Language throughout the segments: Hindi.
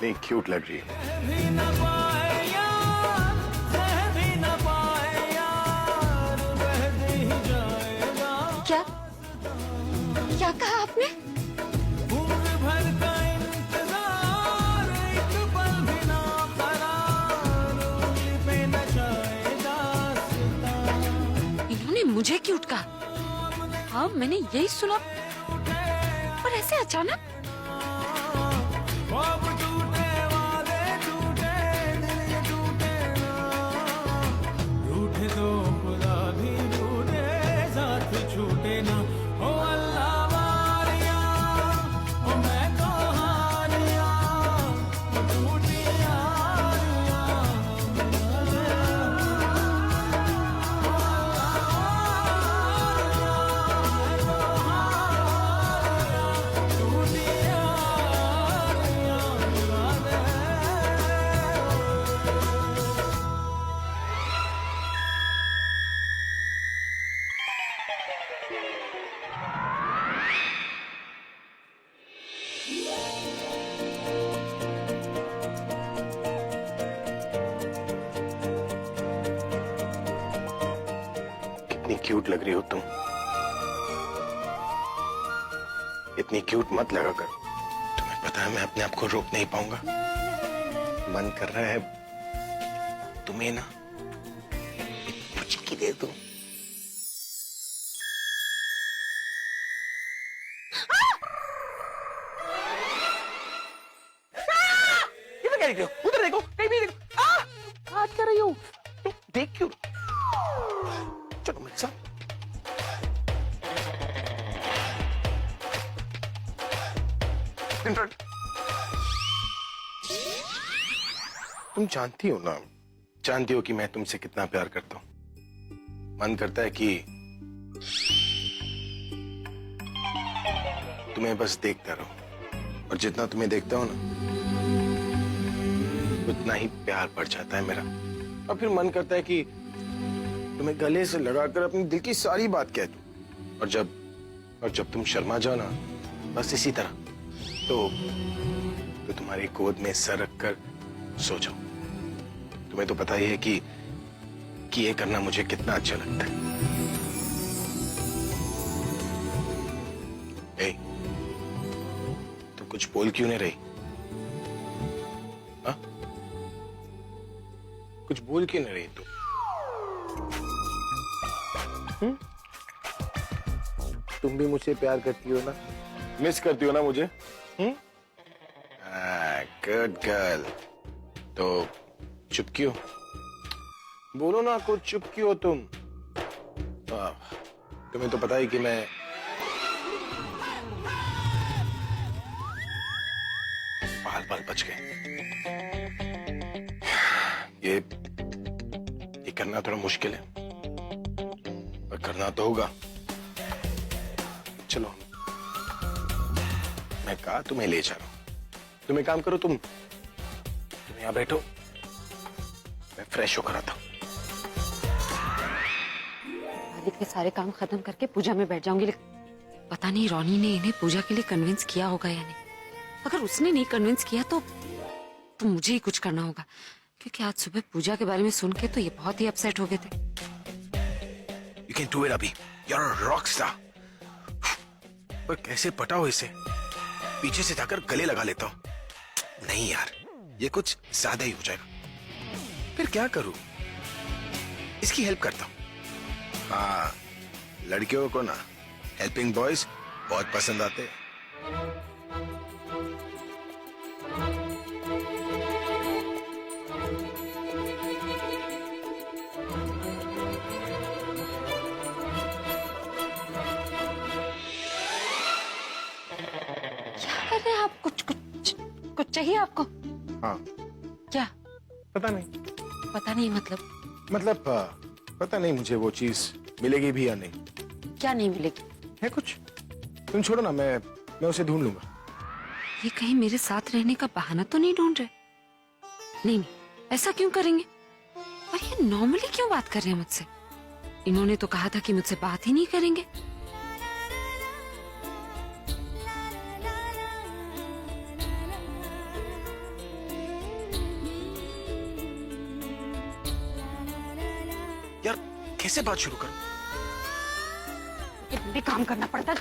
कितनी क्यूट लग रही है। क्या क्या कहा आपने? इन्होंने मुझे क्यूट कहा? हाँ, मैंने यही सुना, पर ऐसे अचानक। कितनी क्यूट लग रही हो तुम। इतनी क्यूट मत लगा कर। तुम्हें पता है मैं अपने आप को रोक नहीं पाऊंगा। मन कर रहा है तुम्हें ना एक पुचकी दे दूं। उधर देखो, कहीं भी देखो। क्या कर रही हो तुम? देख क्यों? चलो मेरे साथ। तुम जानती हो ना, जानती हो कि मैं तुमसे कितना प्यार करता हूं। मन करता है कि तुम्हें बस देखता रहो, और जितना तुम्हें देखता हूं ना उतना ही प्यार बढ़ जाता है मेरा। और फिर मन करता है कि तुम्हें गले से लगाकर अपनी दिल की सारी बात कह दूं। और जब तुम शर्मा जाओ ना, बस इसी तरह तो तुम्हारी गोद में सर रखकर सो जाओ। तुम्हें तो पता ही है कि ये करना मुझे कितना अच्छा लगता है। ए, तुम कुछ बोल क्यों नहीं रही? हा? कुछ बोल क्यों नहीं रही तुम? तुम भी मुझसे प्यार करती हो ना? मिस करती हो ना मुझे? Good girl. तो चुप क्यों? बोलो ना, कुछ चुप क्यों हो तुम? तुम्हें तो पता ही कि मैं बाल बच गए। ये करना थोड़ा मुश्किल है, पर करना तो होगा। चलो, मैं कहा तुम्हें ले जा रहा हूं। तुम एक काम करो, तुम यहां बैठो, मैं फ्रेश होकर आता हूं। आदित्य के सारे काम खत्म करके पूजा में बैठ जाऊंगी, लेकिन पता नहीं रोनी ने इन्हें पूजा के लिए कन्विंस किया होगा या नहीं। अगर उसने नहीं कन्विंस किया तो मुझे ही कुछ करना होगा, क्योंकि आज सुबह पूजा के बारे में सुन के तो ये बहुत ही अपसेट हो गए थे। You can do it, अभी। You're a rock star। पर कैसे पटाओ इसे? पीछे से जाकर गले लगा लेता हूं। नहीं यार, ये कुछ ज्यादा ही हो जाएगा। फिर क्या करूं? इसकी हेल्प करता हूं। हाँ, लड़कियों को ना हेल्पिंग बॉयज बहुत पसंद आते हैं। क्या कर रहे हैं आप? कुछ चाहिए आपको? हाँ। क्या? पता नहीं। पता नहीं मतलब पता नहीं मुझे वो चीज मिलेगी भी या नहीं। क्या नहीं मिलेगी? है कुछ। तुम छोड़ो ना, मैं उसे ढूंढ लूंगा। ये कहीं मेरे साथ रहने का बहाना तो नहीं ढूंढ रहे? नहीं, ऐसा क्यों करेंगे? और ये नॉर्मली क्यों बात कर रहे हैं मुझसे? इन्होंने तो कहा था कि मुझसे बात ही नहीं करेंगे। कैसे बात शुरू करूं? भी काम करना पड़ता है।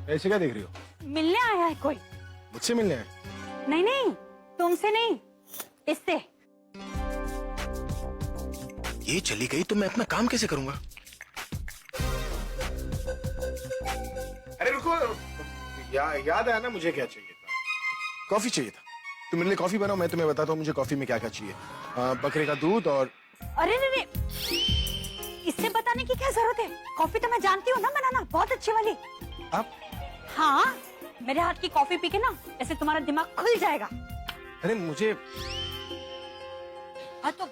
ऐसे क्या देख रही हो? मिलने आया है कोई? मुझसे मिलने आए? नहीं नहीं, तुमसे नहीं, इससे। ये चली गई तो मैं अपना काम कैसे करूंगा? अरे रुको, याद आया ना मुझे क्या चाहिए था? कॉफी चाहिए था। तुम मेरे लिए कॉफी बनाओ, मैं तुम्हें बताता हूँ मुझे कॉफी में क्या क्या चाहिए। बकरे का दूध और अरे नहीं नहीं, इससे बताने की क्या जरूरत है? कॉफी तो मैं जानती हूँ ना बनाना, बहुत अच्छी वाली। आप? हाँ, मेरे हाथ की कॉफी पी के ना ऐसे तुम्हारा दिमाग खुल जाएगा। अरे मुझे हाँ तो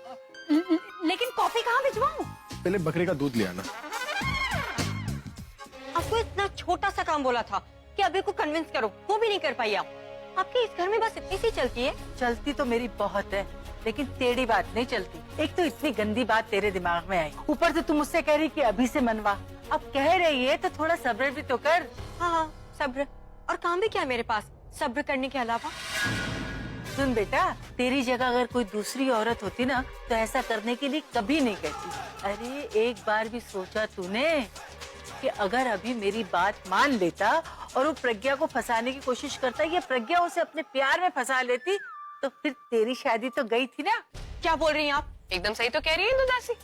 लेकिन कॉफी कहाँ भिजवाऊं? पहले बकरे का दूध ले आना। आपको इतना छोटा सा काम बोला था कि अभी को कन्विंस करो, वो भी नहीं कर पाई आप। आपके इस घर में बस इतनी सी चलती है। चलती तो मेरी बहुत है, लेकिन टेढ़ी बात नहीं चलती। एक तो इतनी गंदी बात तेरे दिमाग में आई, ऊपर से तुम मुझसे कह रही कि अभी से मनवा। अब कह रही है तो थोड़ा सब्र भी तो कर। हाँ हाँ, सब्र। और काम भी क्या है मेरे पास सब्र करने के अलावा? सुन बेटा, तेरी जगह अगर कोई दूसरी औरत होती ना तो ऐसा करने के लिए कभी नहीं कहती। अरे एक बार भी सोचा तूने कि अगर अभी मेरी बात मान लेता और वो प्रज्ञा को फंसाने की कोशिश करता या प्रज्ञा उसे अपने प्यार में फंसा लेती तो फिर तेरी शादी तो गई थी ना। क्या बोल रही हैं आप? एकदम सही तो कह रही है इंदुदासी।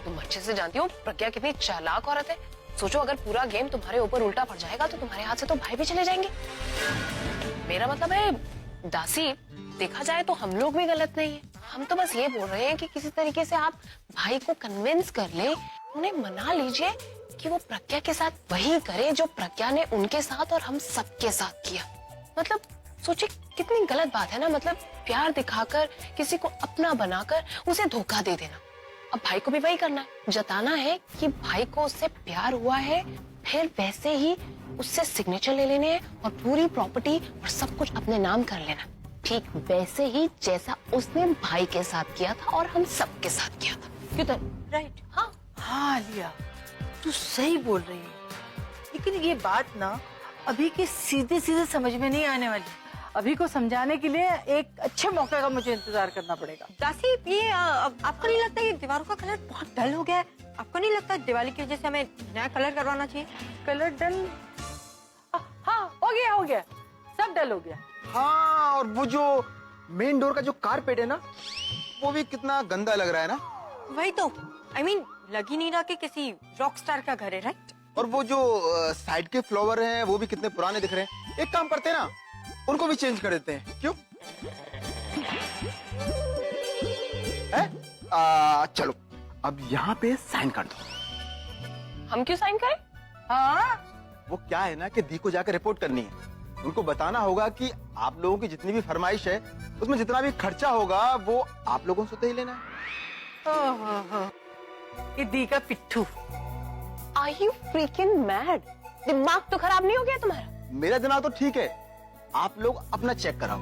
तुम अच्छे से जानती हो प्रज्ञा कितनी चालाक औरत है। सोचो अगर पूरा गेम तुम्हारे ऊपर उल्टा पड़ जाएगा तो तुम्हारे हाथ से तो भाई भी चले जाएंगे। मेरा मतलब है दासी, देखा जाए तो हम लोग भी गलत नहीं है। हम तो बस ये बोल रहे हैं कि किसी तरीके से आप भाई को कन्विंस कर ले, उन्हें मना लीजिए कि वो प्रज्ञा के साथ वही करे जो प्रज्ञा ने उनके साथ और हम सबके साथ किया। मतलब सोचिए कितनी गलत बात है ना। मतलब प्यार दिखाकर किसी को अपना बनाकर उसे धोखा दे देना। अब भाई को भी वही करना है, जताना है कि भाई को उससे प्यार हुआ है, फिर वैसे ही उससे सिग्नेचर ले लेने हैं और पूरी प्रॉपर्टी और सब कुछ अपने नाम कर लेना, ठीक वैसे ही जैसा उसने भाई के साथ किया था और हम सबके साथ किया था। क्यों तो राइट? हाँ हाँ लिया, तू सही बोल रही है, लेकिन ये बात ना अभी के सीधे सीधे समझ में नहीं आने वाली। अभी को समझाने के लिए एक अच्छे मौके का मुझे इंतजार करना पड़ेगा। दासी, ये आपको नहीं लगता ये दीवारों का कलर बहुत डल हो गया है? आपको नहीं लगता दिवाली की वजह से हमें नया कलर करवाना चाहिए? कलर डल? हाँ हो गया, सब डल हो गया। हाँ, और वो जो मेन डोर का जो कारपेट है ना, वो भी कितना गंदा लग रहा है ना। वही तो I mean, लग ही नहीं रहा कि किसी रॉक स्टार का घर है, राइट? और वो जो साइड के फ्लावर हैं वो भी कितने पुराने दिख रहे हैं। एक काम करते हैं ना, उनको भी चेंज कर देते हैं। क्यों? चलो अब यहाँ पे साइन कर दो। हम क्यों साइन करें? हाँ वो क्या है ना कि दी को जाकर रिपोर्ट करनी है। उनको बताना होगा कि आप लोगों की जितनी भी फरमाइश है उसमें जितना भी खर्चा होगा वो आप लोगों से तो ही लेना है। ये दी का पिट्ठू। Are you freaking mad? दिमाग तो खराब नहीं हो गया तुम्हारा? मेरा दिमाग तो ठीक है, आप लोग अपना चेक कराओ।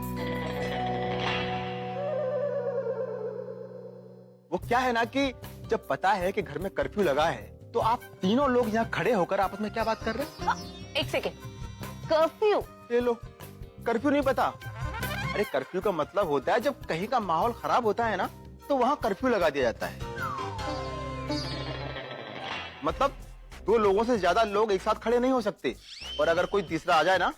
वो क्या है ना कि जब पता है कि घर में कर्फ्यू लगा है तो आप तीनों लोग यहाँ खड़े होकर आपस में क्या बात कर रहे हैं? एक सेकेंड, कर्फ्यू? ये लो, कर्फ्यू नहीं पता? अरे कर्फ्यू का मतलब होता है जब कहीं का माहौल खराब होता है ना तो वहाँ कर्फ्यू लगा दिया जाता है। मतलब दो लोगों से ज्यादा लोग एक साथ खड़े नहीं हो सकते, और अगर कोई तीसरा आ जाए ना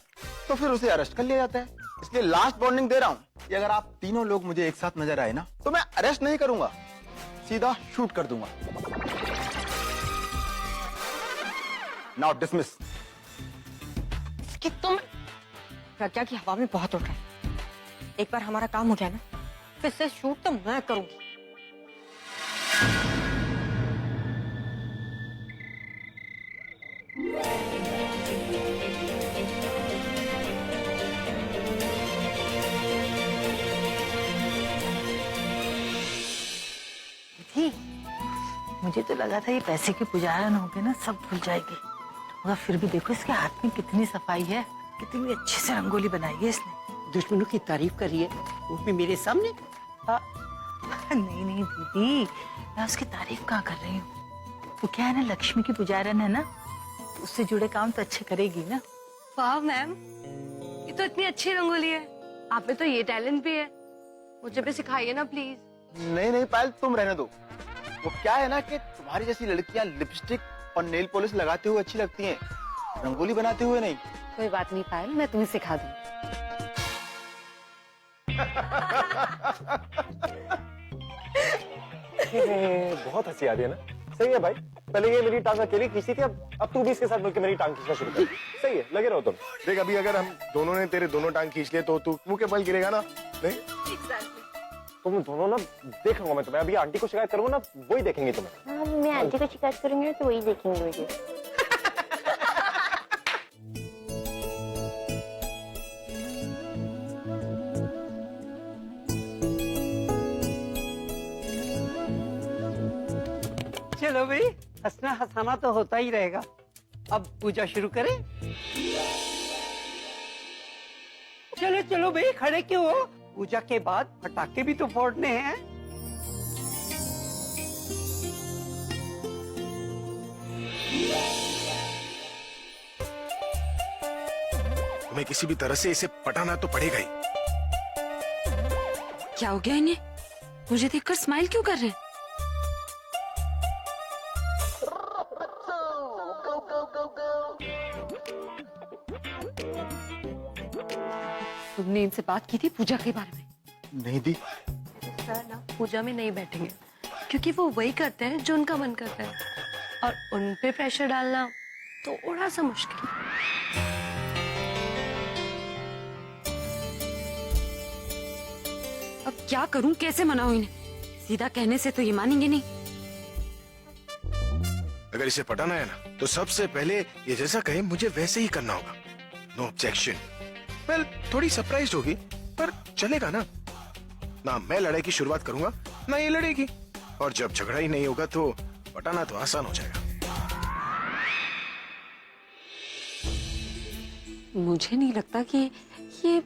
तो फिर उसे अरेस्ट कर लिया जाता है। इसलिए लास्ट वार्निंग दे रहा हूँ कि अगर आप तीनों लोग मुझे एक साथ नजर आए ना तो मैं अरेस्ट नहीं करूंगा, सीधा शूट कर दूंगा। Now dismiss. कि तुम प्रज्ञा की हवा में बहुत उड़ रहे हैं। एक बार हमारा काम हो गया ना, फिर से शूट तो मैं करूंगी। थी मुझे तो लगा था ये पैसे के पुजारन होंगे ना सब भूल जाएगी, मगर फिर भी देखो इसके हाथ में कितनी सफाई है, कितनी अच्छे से रंगोली बनाई है इसने। दुश्मनों की तारीफ कर रही है वो भी मेरे सामने। नहीं नहीं दीदी, मैं उसकी तारीफ कहाँ कर रही हूँ। वो क्या है ना, लक्ष्मी की पुजारन है ना, उससे जुड़े काम तो अच्छे करेगी ना। वाह मैम, ये तो इतनी अच्छी रंगोली है, आप में तो ये टैलेंट भी है, मुझे भी सिखाइए ना प्लीज। नहीं नहीं पायल, तुम रहने दो। वो क्या है ना कि तुम्हारी जैसी लड़कियां लिपस्टिक और नेल पॉलिश लगाते हुए अच्छी लगती हैं, रंगोली बनाते हुए नहीं। कोई बात नहीं पायल, मैं तुम्हें सिखा दूँ। बहुत हंसी आ रही है ना। सही है भाई, पहले ये मेरी टांग अकेली खींचती थी, अब तू भी इसके साथ मिलकर मेरी टांग खींचना शुरू कर। सही है, लगे रहो तुम। देख अभी अगर हम दोनों ने तेरे दोनों टांग खींच लिए तो तू मुंह के बल गिरेगा ना। नहीं तुम दोनों ना देख लूंगा मैं तुम्हें। अभी आंटी को शिकायत करूंगा ना, वही देखेंगे तुम्हें। हाँ, मैं आंटी को शिकायत करूंगी तो वही देखेंगे मुझे। चलो भाई, हंसना हंसाना तो होता ही रहेगा। अब पूजा शुरू करें। चलो चलो भाई, खड़े क्यों हो? पूजा के बाद पटाखे भी तो फोड़ने हैं। तुम्हें किसी भी तरह से इसे पटाना तो पड़ेगा ही। क्या हो गया इन्हें? मुझे देखकर स्माइल क्यों कर रहे हैं? तुमने इनसे बात की थी पूजा के बारे में? नहीं दी। सर ना पूजा में नहीं बैठेंगे, क्योंकि वो वही करते हैं जो उनका मन करता है, और उन पे प्रेशर डालना तो थोड़ा सा मुश्किल है। अब क्या करूं, कैसे मनाऊं इन्हें? सीधा कहने से तो ये मानेंगे नहीं। अगर इसे पटाना है ना तो सबसे पहले ये जैसा कहे मुझे वैसे ही करना होगा। No objection. वेल, थोड़ी सरप्राइज होगी पर चलेगा ना। ना मैं लड़ाई की शुरुआत करूंगा ना ये लड़ेगी, और जब झगड़ा ही नहीं होगा तो पटाना तो आसान हो जाएगा। मुझे नहीं लगता कि ये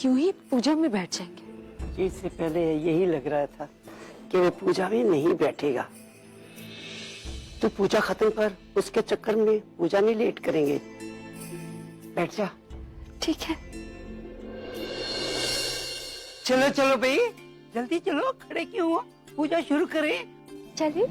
यूं ही पूजा में बैठ जाएंगे। इससे पहले यही लग रहा था कि वो पूजा में नहीं बैठेगा। तो पूजा खत्म कर, उसके चक्कर में पूजा नहीं लेट करेंगे। बैठ जा। ठीक है। चलो चलो भाई, जल्दी चलो, खड़े क्यों हो? पूजा शुरू करें। चलिए।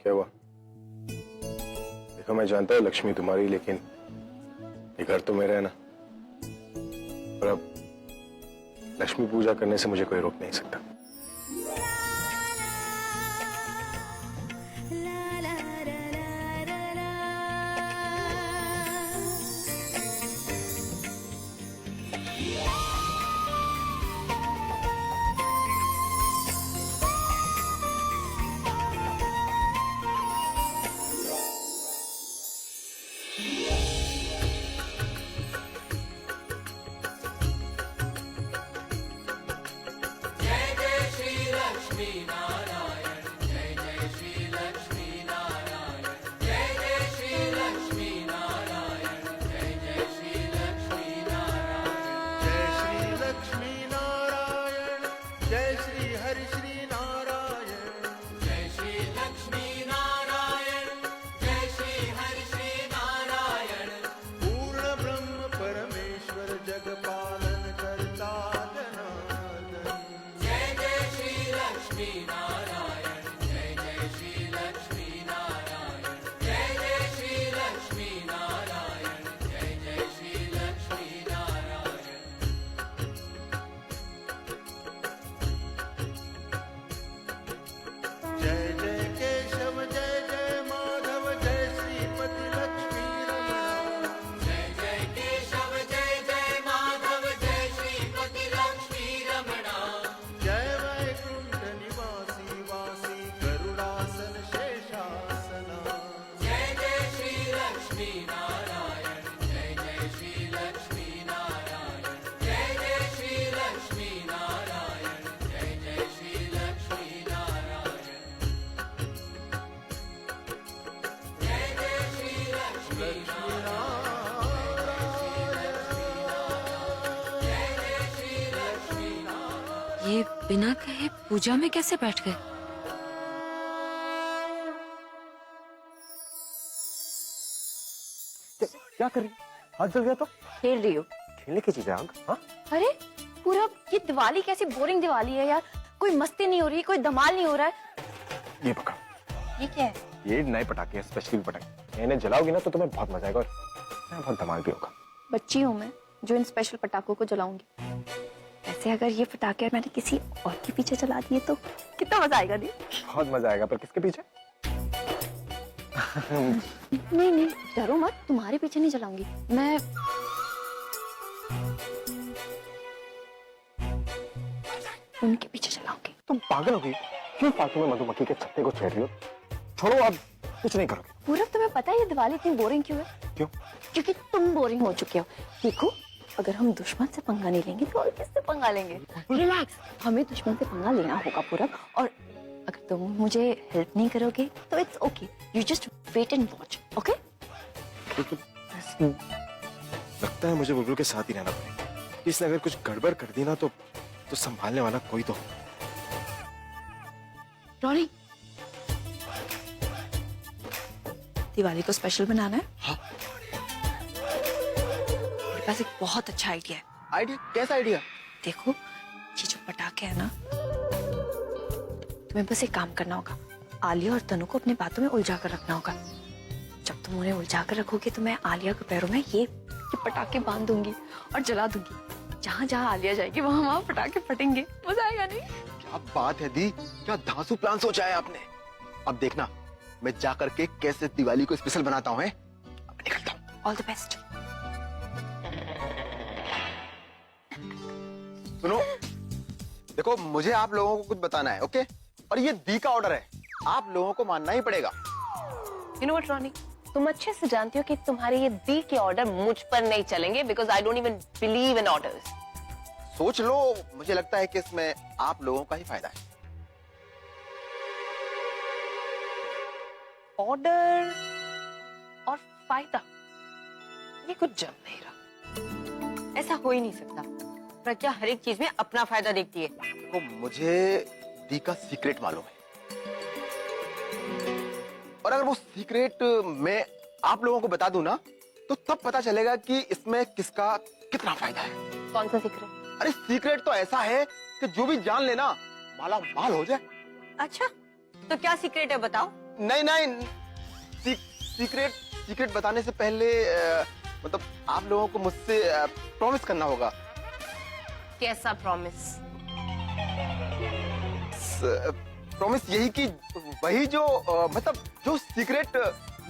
क्या हुआ? देखो मैं जानता हूँ लक्ष्मी तुम्हारी, लेकिन ये घर तो मेरा है ना। और अब लक्ष्मी पूजा करने से मुझे कोई रोक नहीं सकता। ये बिना कहे पूजा में कैसे बैठ गए? क्या कर रही? हाथ जल गया तो खेल रही हो। खेलने की चीज है आग? हाँ? अरे पूरा ये दिवाली कैसी बोरिंग दिवाली है यार। कोई मस्ती नहीं हो रही, कोई धमाल नहीं हो रहा है। ये पकड़, ये क्या है? ये नए पटाखे हैं, स्पेशली पटाखे। इन्हें जलाओगी ना तो तुम्हें बहुत मजा आएगा और बहुत धमाल भी होगा। बच्ची हूँ मैं जो इन स्पेशल पटाखों को जलाऊंगी। वैसे अगर ये पटाखे मैंने किसी और के पीछे जला दिए तो कितना मजा आएगा। नहीं बहुत मजा आएगा, पर किसके पीछे? नहीं नहीं डरो मत, तुम्हारे पीछे नहीं जलाऊंगी मैं। उनके पीछे जलाऊंगी। तुम पागल हो गई? क्यों फालतू में मधुमक्खी के छत्ते को छेड़ रही हो? छोड़ो, अब कुछ नहीं करोगे। पूरब तुम्हें पता है ये दिवाली इतनी बोरिंग क्यों है? क्यों? क्योंकि तुम बोरिंग हो चुके हो। देखो अगर हम दुश्मन से पंगा नहीं लेंगे तो और किससे पंगा लेंगे? रिलैक्स, हमें दुश्मन से पंगा लेना होगा पूरब। और अगर तुम मुझे हेल्प नहीं करोगे तो it's okay, you just wait and watch. Okay? लगता है मुझे बुलबुल के साथ ही रहना पड़ेगा। इसने अगर कुछ गड़बड़ कर दी ना तो संभालने वाला कोई तो हो। रॉनी, दिवाली को स्पेशल बनाना है। हाँ। मेरे पास एक बहुत अच्छा आइडिया है। आइडिया? कैसा आइडिया? देखो ये जो पटाखे है ना, तुम्हें बस एक काम करना होगा। आलिया और तनु को अपनी बातों में उलझा कर रखना होगा। जब तुम उन्हें उलझा कर रखोगे तो मैं आलिया के पैरों में ये पटाखे बांध दूंगी और जला दूंगी। जहाँ जहाँ आलिया जाएगी वहाँ वहाँ पटाखे फटेंगे। मजा आएगा नहीं? क्या बात है दी, क्या धांसू प्लान सोचा है आपने। अब देखना मैं जा करके कैसे दिवाली को स्पेशल बनाता हूँ। अब निकलता हूँ। All the best. सुनो, देखो मुझे आप लोगों को कुछ बताना है, ओके? और ये दी का ऑर्डर है, आप लोगों को मानना ही पड़ेगा। यू नो व्हाट रॉनी, तुम अच्छे से जानती हो कि तुम्हारे ये दी के ऑर्डर मुझ पर नहीं चलेंगे, because I don't even believe in orders. सोच लो, मुझे लगता है कि इसमें आप लोगों का ही फायदा है। ऑर्डर और फायदा, ये कुछ जम नहीं रहा। ऐसा हो ही नहीं सकता। प्रज्ञा हर एक चीज में अपना फायदा देखती है। तो मुझे दी का सीक्रेट मालूम है, और अगर वो सीक्रेट मैं आप लोगों को बता दूं ना तो तब पता चलेगा कि इसमें किसका कितना फायदा है। कौन सा सीक्रेट? अरे सीक्रेट तो ऐसा है कि जो भी जान लेना माला माल हो जाए। अच्छा तो क्या सीक्रेट है बताओ? नहीं नहीं, सीक्रेट बताने से पहले मतलब आप लोगों को मुझसे प्रॉमिस करना होगा। कैसा प्रॉमिस? प्रॉमिस यही कि वही जो मतलब जो सीक्रेट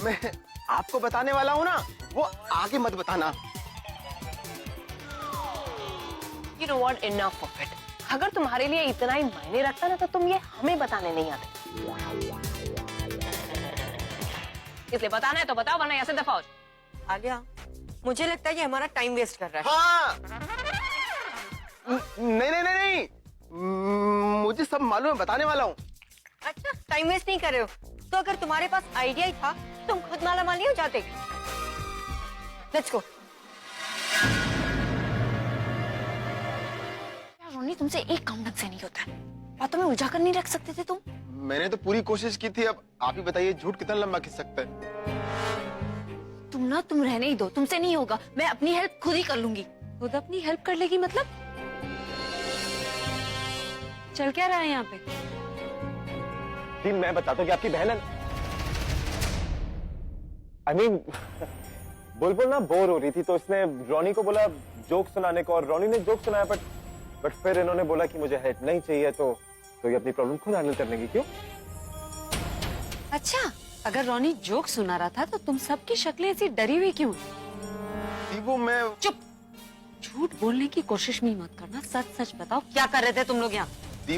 मैं आपको बताने वाला हूँ ना वो आगे मत बताना। You know what? Enough of it. अगर तुम्हारे लिए इतना ही मायने रखता ना तो तुम ये हमें बताने नहीं आते। इसलिए बताना है तो बताओ, वरना यहाँ से दफा हो जाओ। आ गया। मुझे लगता है ये हमारा टाइम वेस्ट कर रहा है। हाँ, नहीं नहीं नहीं नहीं, मुझे सब मालूम है, बताने वाला हूँ। अच्छा टाइम वेस्ट नहीं कर रहे हो तो अगर तुम्हारे पास आइडिया ही था तुम खुद माला माल नहीं हो जाते। Let's go. रोनी तुमसे एक काम ढंग से नहीं होता है, बातों में उलझा कर नहीं रख सकते थे तुम? मैंने तो पूरी कोशिश की थी, अब आप ही बताइए झूठ कितना लंबा खिंच सकता है। तुम रहने ही दो, तुमसे नहीं होगा, मैं अपनी हेल्प खुद ही कर लूंगी। खुद अपनी हेल्प कर लेगी मतलब? चल क्या रहा है यहाँ पे? दी मैं बताता हूँ कि आपकी बहन है आई मीन बुलबुल ना बोर हो रही थी तो इसने रॉनी को बोला जोक सुनाने को और रॉनी ने जोक सुनाया बट फिर इन्होंने बोला कि मुझे हेल्प नहीं चाहिए तो ये अपनी प्रॉब्लम खुद हैंडल कर लेंगी। क्यों? अच्छा, अगर रॉनी जोक सुना रहा था तो तुम सबकी शक्लें ऐसी डरी हुई क्यों? वो मैं चुप, झूठ बोलने की कोशिश भी मत करना, सच सच बताओ क्या कर रहे थे तुम लोग यहाँ?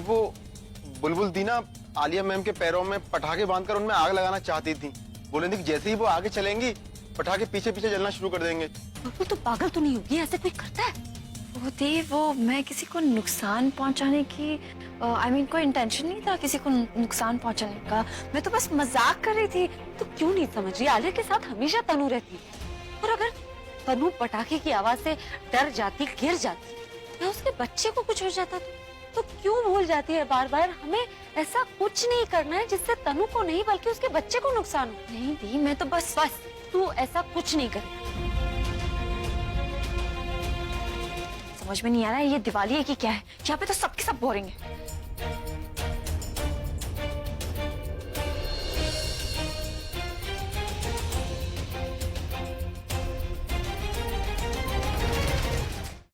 वो बुलबुल दीना आलिया मैम के पैरों में पटाखे बांधकर उनमें आग लगाना चाहती थी। बोले थी कि जैसे ही वो आगे चलेंगी पटाखे पीछे पीछे जलना शुरू कर देंगे। बुलबुल तो पागल तो नहीं होगी, ऐसे कोई करता है? वो दी वो मैं किसी को नुकसान पहुंचाने की आई मीन कोई इंटेंशन नहीं था किसी को नुकसान पहुंचाने का। मैं तो बस मजाक कर रही थी। तो क्यों नहीं समझ रही? आलिया के साथ हमेशा तनु रहती है और अगर तनु पटाखे की आवाज से डर जाती, गिर जाती या उसके बच्चे को कुछ हो जाता तो क्यों भूल जाती है बार बार? हमें ऐसा कुछ नहीं करना है जिससे तनु को नहीं बल्कि उसके बच्चे को नुकसान हो। नहीं दी मैं तो बस तू ऐसा कुछ नहीं कर। समझ में नहीं आ रहा है ये दिवाली है कि क्या है। यहाँ पे तो सबके सब बोरिंग है।